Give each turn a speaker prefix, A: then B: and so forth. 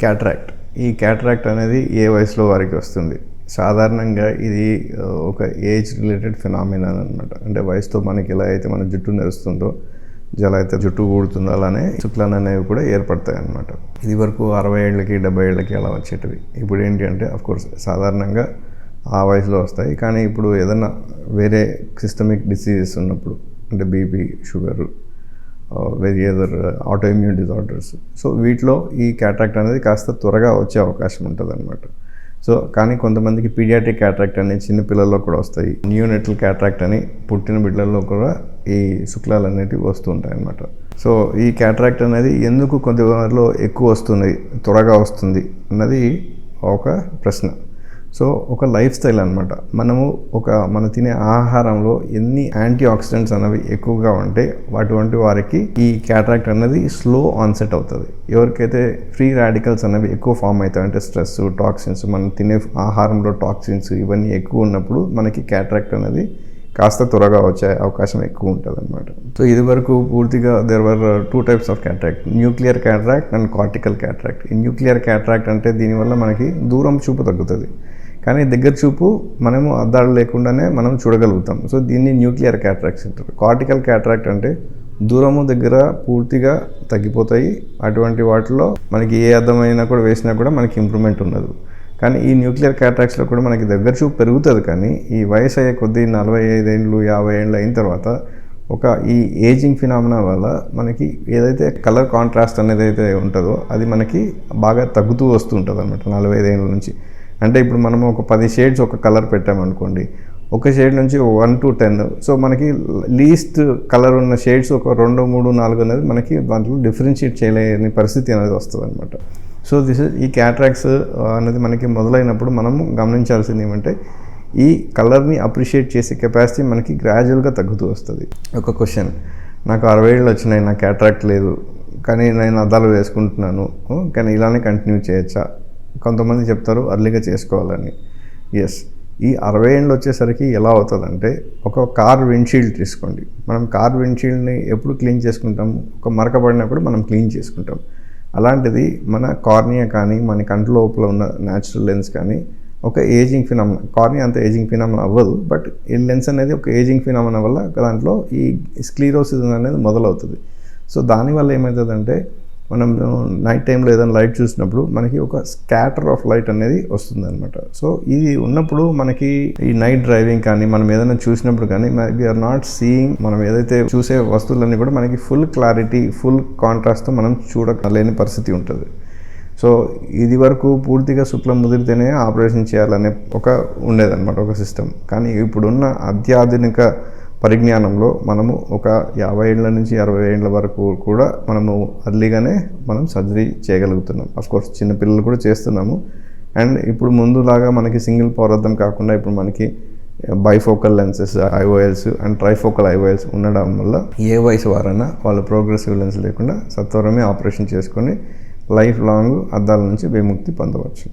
A: Cataract. ఈ cataract అనేది ఏ వయసులో వారికి వస్తుంది? సాధారణంగా ఇది ఒక ఏజ్ రిలేటెడ్ ఫినామినా అనమాట. అంటే వయసుతో మనకి ఎలా అయితే మన జుట్టు నెరుస్తుందో, ఎలా అయితే జుట్టు ఊడుతుందో అలానే శుక్లాలు అనేవి కూడా ఏర్పడతాయి అన్నమాట. ఇది వరకు 60 ఏళ్ళకి 70 ఏళ్ళకి అలా వచ్చేటివి. ఇప్పుడు ఏంటి అంటే అఫ్కోర్స్ సాధారణంగా ఆ వయసులో వస్తాయి. కానీ ఇప్పుడు ఏదైనా వేరే సిస్టమిక్ డిసీజెస్ ఉన్నప్పుడు, అంటే BP, sugar, very other autoimmune disorders, so వీటిలో ఈ క్యాటరాక్ట్ అనేది కాస్త త్వరగా వచ్చే అవకాశం ఉంటుంది అనమాట. సో కానీ కొంతమందికి పీడియాట్రిక్ క్యాటరాక్ట్ అనేది చిన్న పిల్లల్లో కూడా వస్తాయి. న్యూనెటల్ క్యాటరాక్ట్ అని పుట్టిన బిడ్డల్లో కూడా ఈ శుక్లాలు అనేటివి వస్తూ ఉంటాయి అన్నమాట. సో ఈ క్యాటరాక్ట్ అనేది ఎందుకు కొంతమందిలో ఎక్కువ వస్తుంది, త్వరగా వస్తుంది అన్నది ఒక ప్రశ్న. సో ఒక లైఫ్ స్టైల్ అనమాట. మనం తినే ఆహారంలో ఎన్ని యాంటీ ఆక్సిడెంట్స్ అనేవి ఎక్కువగా ఉంటే అటువంటి వారికి ఈ క్యాటరాక్ట్ అనేది స్లో ఆన్సెట్ అవుతుంది. ఎవరికైతే ఫ్రీ రాడికల్స్ అనేవి ఎక్కువ ఫామ్ అవుతాయి, అంటే స్ట్రెస్, టాక్సిన్స్, మనం తినే ఆహారంలో టాక్సిన్స్ ఇవన్నీ ఎక్కువ ఉన్నప్పుడు మనకి క్యాటరాక్ట్ అనేది కాస్త త్వరగా వచ్చే అవకాశం ఎక్కువ ఉంటుంది అనమాట. సో ఇది వరకు పూర్తిగా there were 2 types of cataract, nuclear cataract and cortical cataract. ఈ న్యూక్లియర్ క్యాటరాక్ట్ అంటే దీనివల్ల మనకి దూరం చూపు తగ్గుతుంది, కానీ దగ్గర చూపు మనము అద్దాలు లేకుండానే మనం చూడగలుగుతాం. సో దీన్ని న్యూక్లియర్ క్యాటరాక్ట్స్ అంటారు. కార్టికల్ క్యాటరాక్ట్ అంటే దూరము దగ్గర పూర్తిగా తగ్గిపోతాయి. అటువంటి వాటిలో మనకి ఏ అద్దమైనా కూడా వేసినా కూడా మనకి ఇంప్రూవ్మెంట్ ఉండదు. కానీ ఈ న్యూక్లియర్ క్యాటరాక్ట్స్లో కూడా మనకి దగ్గర చూపు పెరుగుతుంది, కానీ ఈ వయసు అయ్యే కొద్దీ 45 ఏళ్ళు 50 ఏళ్ళు అయిన తర్వాత ఈ ఏజింగ్ ఫినామినా వల్ల మనకి ఏదైతే కలర్ కాంట్రాస్ట్ అనేది అయితే ఉంటుందో అది మనకి బాగా తగ్గుతూ వస్తూ ఉంటుంది అనమాట 45 ఏళ్ళ నుంచి. అంటే ఇప్పుడు మనము ఒక 10 షేడ్స్ ఒక కలర్ పెట్టామనుకోండి, ఒక షేడ్ నుంచి 1 to 10, సో మనకి లీస్ట్ కలర్ ఉన్న షేడ్స్ ఒక 2, 3, 4 అనేది మనకి దాంట్లో డిఫరెన్షియేట్ చేయలేని పరిస్థితి అనేది వస్తుంది అనమాట. సో ఈ క్యాటరాక్ట్స్ అనేది మనకి మొదలైనప్పుడు మనము గమనించాల్సింది ఏమంటే ఈ కలర్ని అప్రిషియేట్ చేసే కెపాసిటీ మనకి గ్రాడ్యువల్గా తగ్గుతూ వస్తుంది. ఒక క్వశ్చన్, నాకు 60 ఏళ్ళు వచ్చినాయి, నాకు క్యాటరాక్ట్ లేదు, కానీ నేను అద్దాలు వేసుకుంటున్నాను, కానీ ఇలానే కంటిన్యూ చేయొచ్చా? కొంతమంది చెప్తారు అర్లీగా చేసుకోవాలని. ఎస్, ఈ 60 ఏళ్ళు వచ్చేసరికి ఎలా అవుతుందంటే, ఒక కార్ విండ్షీల్డ్ తీసుకోండి. మనం కార్ విండ్షీల్డ్ని ఎప్పుడు క్లీన్ చేసుకుంటాం? ఒక మరక పడినప్పుడు మనం క్లీన్ చేసుకుంటాం. అలాంటిది మన కార్నియా కానీ మన కంటి లోపల ఉన్న న్యాచురల్ లెన్స్ కానీ ఒక ఏజింగ్ ఫినామినా, కార్నియా అంత ఏజింగ్ ఫినామినా అవ్వదు, బట్ ఈ లెన్స్ అనేది ఒక ఏజింగ్ ఫినామినా వల్ల దాంట్లో ఈ స్క్లీరోసిస్ అనేది మొదలవుతుంది. సో దానివల్ల ఏమవుతుందంటే మనం నైట్ టైంలో ఏదైనా లైట్ చూసినప్పుడు మనకి ఒక స్కాటర్ ఆఫ్ లైట్ అనేది వస్తుంది అనమాట. సో ఇది ఉన్నప్పుడు మనకి ఈ నైట్ డ్రైవింగ్ కానీ మనం ఏదైనా చూసినప్పుడు కానీ వీఆర్ నాట్ సీయింగ్, మనం ఏదైతే చూసే వస్తువులన్నీ కూడా మనకి ఫుల్ క్లారిటీ, ఫుల్ కాంట్రాస్ట్తో మనం చూడలేని పరిస్థితి ఉంటుంది. సో ఇది వరకు పూర్తిగా శుక్లం ముదిరితేనే ఆపరేషన్ చేయాలనే ఉండేదన్నమాట ఒక సిస్టమ్. కానీ ఇప్పుడున్న అత్యాధునిక పరిజ్ఞానంలో మనము ఒక 50 ఏళ్ళ నుంచి 60 ఏళ్ళ వరకు కూడా మనము అర్లీగానే మనం సర్జరీ చేయగలుగుతున్నాం. అఫ్కోర్స్ చిన్నపిల్లలు కూడా చేస్తున్నాము. అండ్ ఇప్పుడు ముందులాగా మనకి సింగిల్ పౌరద్దం కాకుండా ఇప్పుడు మనకి bifocal lenses, IOLs and trifocal IOLs ఉండడం వల్ల ఏ వయసు వారైనా వాళ్ళు ప్రోగ్రెసివ్ లెన్స్ లేకుండా సత్వరమే ఆపరేషన్ చేసుకొని లైఫ్ లాంగ్ అద్దాల నుంచి విముక్తి పొందవచ్చు.